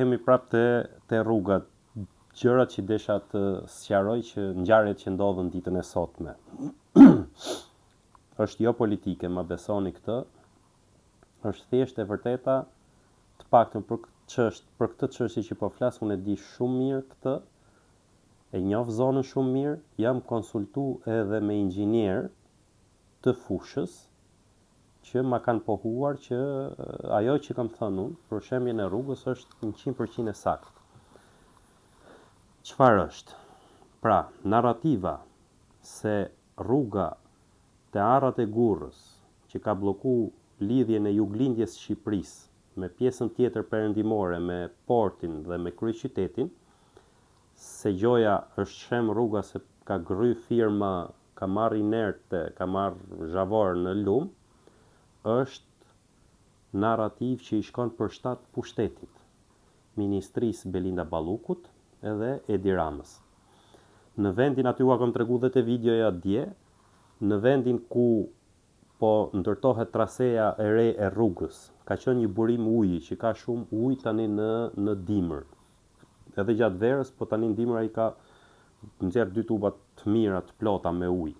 Kemi prapë te rrugat, gjërat që desha të sqaroj që ngjarjet që ndodhen ditën e sotme. Është jo politike, ma besoni këtë. Është thjesht e vërteta, të paktën për këtë çështje që po flas, unë e di shumë mirë këtë. E njoh zonën shumë mirë, jam konsultu edhe me inxhinier të fushës që ma kanë pohuar që ajo që kam thënë unë për shembjen e rrugës është 100% e saktë. Çfarë është? Pra, narrativa se rruga te Arrat e Gurrës që ka blloku lidhjen e juglindjes së Shqipërisë me pjesën tjetër perëndimore, me portin dhe me kryeqytetin, se gjoja është shem rruga se ka gry firma, ka marrë inerte, ka marrë zhavor në lum, është narrativ që i shkon për shtat pushtetit, Ministrisë Belinda Ballukut edhe Edi Ramës. Në vendin, aty u kam tregu dhe te videoja dje, në vendin ku po ndërtohet traseja e re e rrugës, ka qenë një burim uji që ka shumë ujë tani në dimër. Edhe gjatë verës, po tani në dimër ai ka nxjerr 2 tuba të mira të plota me ujë.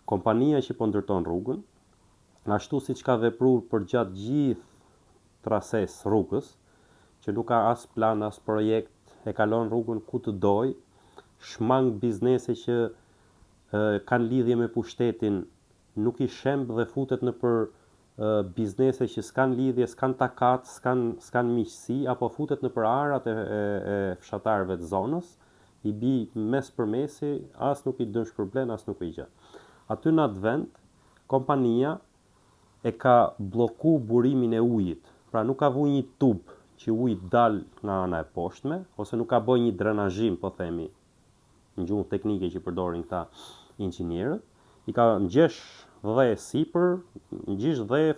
Kompania që po ndërton rrugën, ashtu siç ka vepruar për gjatë gjithë trases rrugës, që nuk ka as plan, as projekt, e kalon rrugën ku të doj, shmang biznese që kanë lidhje me pushtetin, nuk i shemb dhe futet në për biznese që s'kan lidhje, s'kan takat, s'kan miqësi, apo futet në për arat e fshatarëve të zonës, i bi mes për mesi, as nuk i dën shpërblen, as nuk i gjë. Aty në atë vend, kompania e ka bloku burimin e ujit, pra nuk ka vu një tub që ujit dal nga ana e poshtme, ose nuk ka bëj një drenazhim, po themi, në gjuhë teknike që përdorin këta inxhinierët, i ka ngjesh dhe sipër, ngjish dhe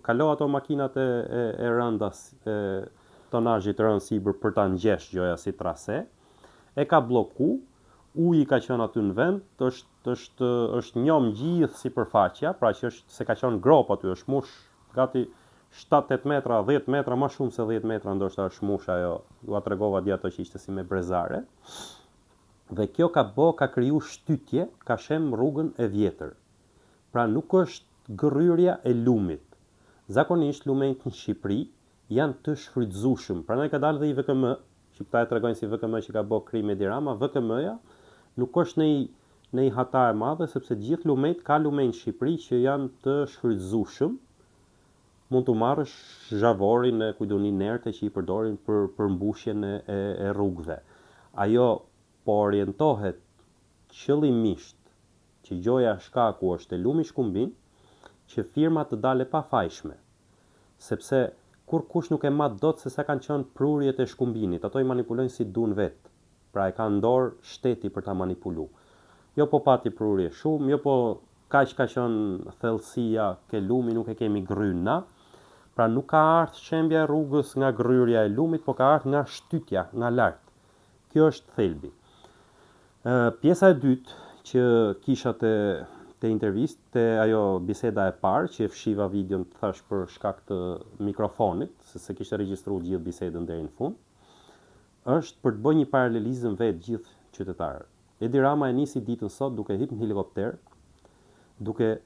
kalo ato makinat e rënda, tonazhit rënd sipër për ta ngjesh gjoja si trase, e ka bloku, uji ka qenë aty në vend, është njom gjithë sipërfaqja, pra që është se ka qenë grop aty, është mush gati 7-8 metra, 10 metra, ma shumë se 10 metra, ndoshta është mush ajo, dua tregova di ato që ishte si me brezare. Dhe kjo ka kriju shtytje, ka shem rrugën e vjetër. Pra nuk është gërryrja e lumit. Zakonisht lumenjt në Shqipëri janë të shfrytzueshëm. Prandaj ka dalë dhe i VKM, që këta e tregojnë si VKM që ka bë krim Edi Rama, VKM-ja nuk është në i hata e madhe, sepse gjithë lumenjt ka lumenjt në Shqipëri që janë të shfrytzueshëm. Mund të marrësh zhavorin e kujdoni nerte që i përdorin për mbushjen e rrugëve. Ajo po orientohet qëllimisht që gjoja shkaku është e lumi shkumbin, që firma të dale pa fajshme. Sepse kur kush nuk e mat dot se sa kanë qenë prurjet e shkumbinit, ato i manipulojnë si duan vetë. Pra e kanë dorë shteti për ta manipulu. Jo po pati prurje shumë, jo po kaq ka qenë thellësia ke lumi, nuk e kemi gryn na. Pra nuk ka ardhur shembja e rrugës nga gryrja e lumit, po ka ardhur nga shtytja, nga lart. Kjo është thelbi. Pjesa e dytë që kisha te intervistë, te ajo biseda e parë, që e fshiva videon të thash për shkak të mikrofonit, se kishte regjistruar gjithë bisedën deri në fund, është për të bërë një paralelizëm vetë gjithë qytetarët. Edi Rama e nisi ditën sot duke hip në helikopter, duke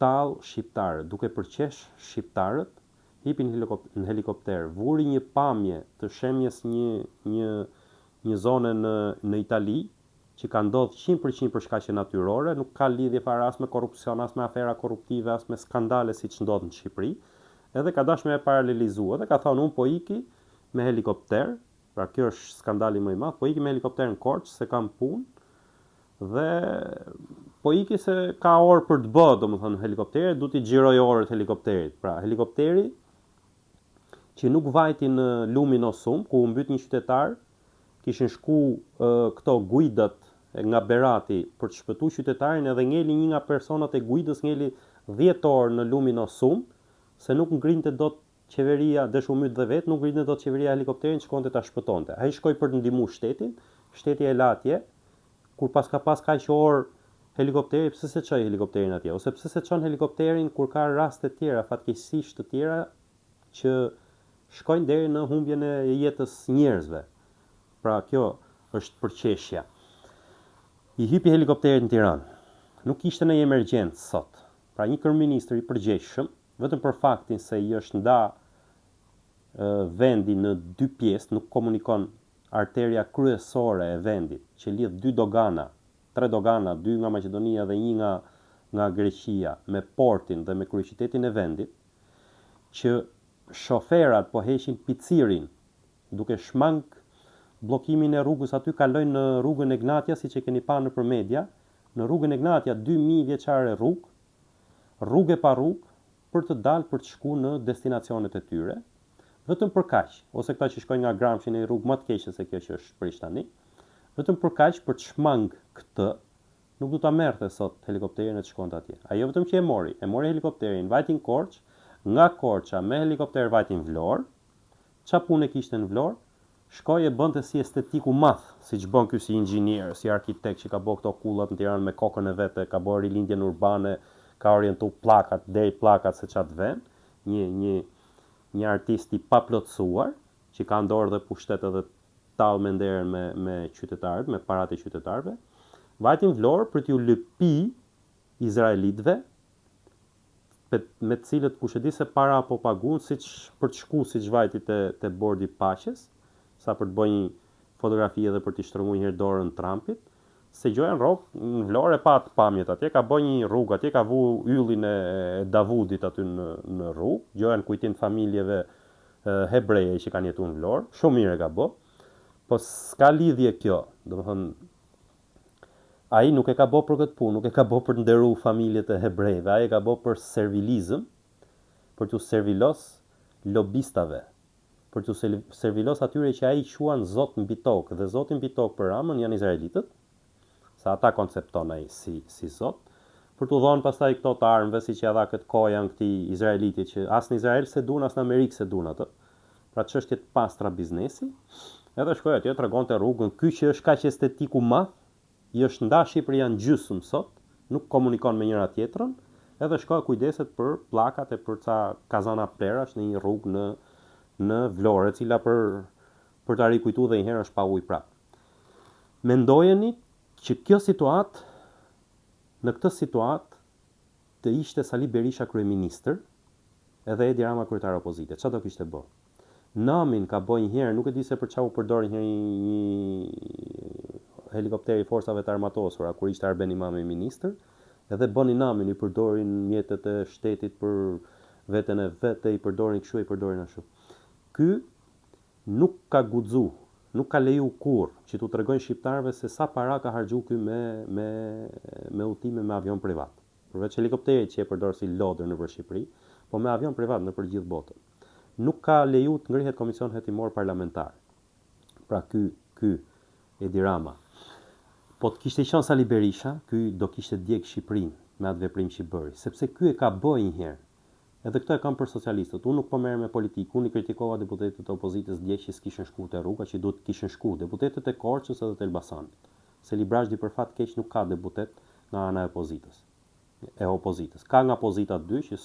tall shqiptarët, duke përqesh shqiptarët, hipin në helikopter, vuri një pamje të shemjes një zone në Itali, që ka ndodhur 100% për shkaqe natyrore, nuk ka lidhje fare as me korrupsion, as me afera korruptive, as me skandale siç ndodh në Shqipëri, edhe ka dashur me paralelizuar, dhe ka thonë unë po iki me helikopter, pra kjo është skandali më i madh, po iki me helikopter në Korçë se kam punë, dhe po iki se ka orë për të bërë, domethënë helikopteri, du t'i xhiroj orët helikopterit. Pra helikopteri që nuk vajti në lumin Osum, ku u mbyt një qytetar, kishin shku këto gujdat nga Berati për të shpëtuar qytetarin, edhe ngeli një nga personat e gujdës, ngeli 10 orë në lumin Osum, se nuk ngrinte dot qeveria, desh u myt dhe vetë, nuk ngrinte dot qeveria helikopterin që shkonte ta shpëtonte. Ai shkoi për të ndihmuar shtetin, shteti e la atje, kur pas kaq orë helikopteri, pse se çoi helikopterin atje, ose pse se çon helikopterin kur ka raste të tjera, fatkeqësisht të tjera, që shkojnë deri në humbjen e jetës njerëzve. Pra kjo është përqeshja. I hypi helikopteri në Tiranë. Nuk ishte në emergjencë sot. Pra një kryeministër i përgjegjshëm, vetëm për faktin se i është nda vendi në dy pjesë, nuk komunikon arteria kryesore e vendit, që lidh dy dogana, 3 dogana, 2 nga Maqedonia dhe 1 nga Greqia, me portin dhe me kryeqytetin e vendit, që shoferat po heqin picirin, duke shmang bllokimin e rrugës aty, kalojnë në rrugën e Gnatja, siç e keni parë nëpër media, në rrugën e Gnatja 2000 vjeçare rrugë pa rrugë, për të dalë për të shkuar në destinacionet e tyre, vetëm për kaq, ose këta që shkojnë nga Gramsci në rrugë më të keqe se kjo që është prish tani, vetëm për kaq, për të shmang këtë, nuk do ta merrte sot helikopterin e të shkonte atje. Ajo vetëm që e mori helikopterin, vajtin Korçë, nga Korça me helikopter vajtin Vlorë. Çfarë punë kishte në Vlorë? Shkoi e bënte si estetiku madh, siç bën ky si inxhinier, si arkitekt që ka bërë këto kullat në Tiranë me kokën e vet, ka bërë rilindjen urbane, ka orientu pllakat, deri pllakat se çat vën, një artist i paplotësuar, që ka ndorë dhe pushtet edhe tallë me nderën me qytetarët, me parat e qytetarëve. Vajtin Vlorë për t'ju lëpi izraelitëve, me të cilët kush e di se para apo paguën, siç për të shkuar siç vajti te bordi i paqes, sa për të bërë një fotografi edhe për t'i shtrënguar një herë dorën Trumpit, se gjoja në Vlorë e pa të pamjet atje, ka bërë një rrugë atje, ka vu yllin e Davudit aty në rrugë, gjoja në kujtim familjeve hebreje që kanë jetuar në Vlorë, shumë mirë e ka bërë, po s'ka lidhje kjo, domethënë ai nuk e ka bërë për këtë punë, nuk e ka bërë për të nderuar familjet e hebrejve, ai e ka bërë për servilizëm, për t'u servilos lobistave, për t'u servilos atyre që ai quan zot mbi tokë, dhe zoti mbi tokë për Ramën janë izraelitët, sa ata koncepton ai si zot, për t'u dhënë pastaj këto të armëve, siç ja dha këtë Kojan këtij izraelitit që as në Izrael se duan, as në Amerikë se duan atë. Pra çështje të pastra biznesi, edhe shkoi atje tregonte rrugën, ky që është kaq estetiku madh, i është nda Shqipëria në gjysmë sot, nuk komunikon me njëra tjetrën, edhe shkoi kujdeset për pllakat e për ca kazana plerash në një rrugë në Vlorë, e cila për ta rikujtuar edhe një herë është pa ujë prap. Mendojeni që në këtë situatë të ishte Sali Berisha kryeministër, edhe Edi Rama kryetar opozite, çfarë do kishte bërë? Namin ka bërë një herë, nuk e di se për çfarë u përdori një helikopteri i forcave të armatosura, kur ishte Arben Imami ministër, edhe bëni namin, i përdorin mjetet e shtetit për veten e vetë, i përdorin kështu, i përdorin ashtu. Ky nuk ka guxu, nuk ka leju kurrë që t'u tregojnë shqiptarëve se sa para ka harxhuar ky me udhime me avion privat. Përveç helikopterit që e përdor si lodër nëpër Shqipëri, po me avion privat nëpër gjithë botën. Nuk ka leju të ngrihet komision hetimor parlamentar. Pra ky Edi Rama. Po të kishte qenë Sali Berisha, ky do kishte djeg Shqipërinë me atë veprim që bëri, sepse ky e ka bërë një herë. Edhe këto e kam për socialistët. Unë nuk po merrem me politikë, unë i kritikova deputetët e opozitës dje që s'kishin shkuar te rruga, që duhet të kishin shkuar, deputetët e Korçës edhe të Elbasanit. Se Librazhdi për fat keq nuk ka deputet nga ana e opozitës. Ka nga opozita 2 që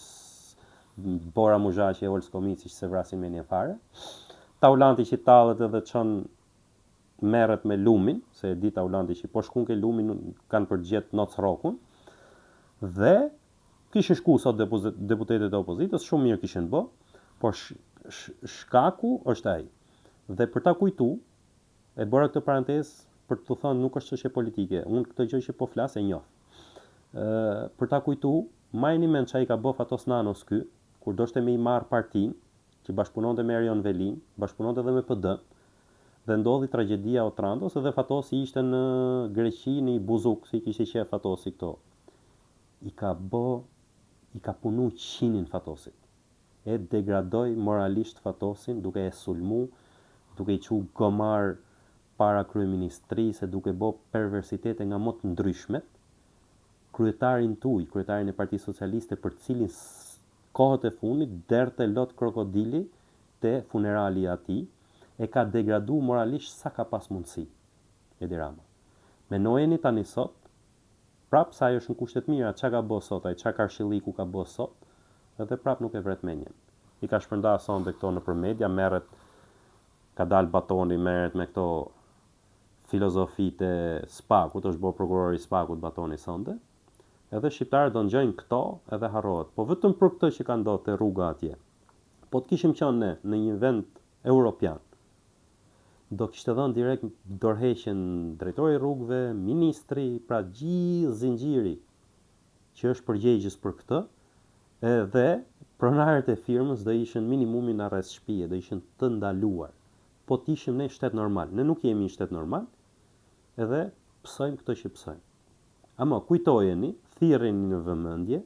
Bora Muzhaqi e Ols Komici që se vrasin me një fare. Taulanti që tallet edhe çon merret me lumin, se e di Taulanti që po shkon ke lumin kanë përgjet Nocrokun. Dhe kishin shku sot deputetët e opozitës, shumë mirë kishin bë, por shkaku është ai. Dhe për ta kujtu, e bëra këtë parantezë për të thënë nuk është çështje politike, unë këtë gjë që po flas e njoh. Për ta kujtu, majni mend çai ka bë Fatos Nanos ky, kur doshte me i marr partinë, që bashkëpunonte me Erion Velin, bashkëpunonte edhe me PD, dhe ndodhi tragjedia Otrandos, edhe Fatosi ishte në Greqi, në Buzuk, si kishte qef Fatosi këto. I ka punu qinin Fatosit. E degradoi moralisht Fatosin, duke e sulmu, duke i qu gomar para kryeministrisë, duke bë perversitete nga më të ndryshmet. Kryetarin tuaj, kryetarin e Partisë Socialiste, për cilin kohët e fundit derte lot krokodili te funerali i atij, e ka degraduar moralisht sa ka pas mundësi. Edi Rama. Menojeni tani sot, prap sa ajo është në kushtet mira, çka ka bë sot ai, çka Karshilliku ka bë sot, edhe prap nuk e vret mendjen. i ka shpërndarë sonde këto nëpër media, ka dalë Batoni, merret me këto filozofitë e Spakut, është bërë prokurori i Spakut Batoni sonde. Edhe shqiptarët do ngjojnë këto edhe harrohet. Po vetëm për këtë që ka ndodhur te rruga atje. Po të kishim qenë ne në një vend europian, do kishte dhënë direkt dorëheqjen drejtori i rrugëve, ministri, pra gjithë zinxhiri që është përgjegjës për këtë, edhe pronarët e firmës do ishin minimumi në arrest shtëpie, do ishin të ndaluar. Po të ishim ne shtet normal. Ne nuk jemi një shtet normal, edhe pësojmë këtë që pësojmë. Ama kujtojeni, thirreni në vëmendje,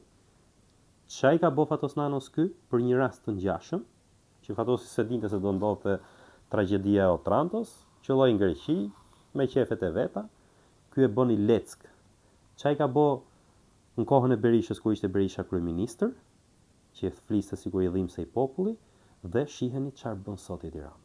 çai ka bë Fatos Nanos ky për një rast të ngjashëm, që Fatosi se dinte se do ndodhte tragjedia e Otrantos, qëlloi në Greqi me qefet e veta, ky e bëni leck. Çai ka bë në kohën e Berishës, kur ishte Berisha kryeministër, që fliste sikur i dhimbse i populli, dhe shiheni çfarë bën sot Edi Rama.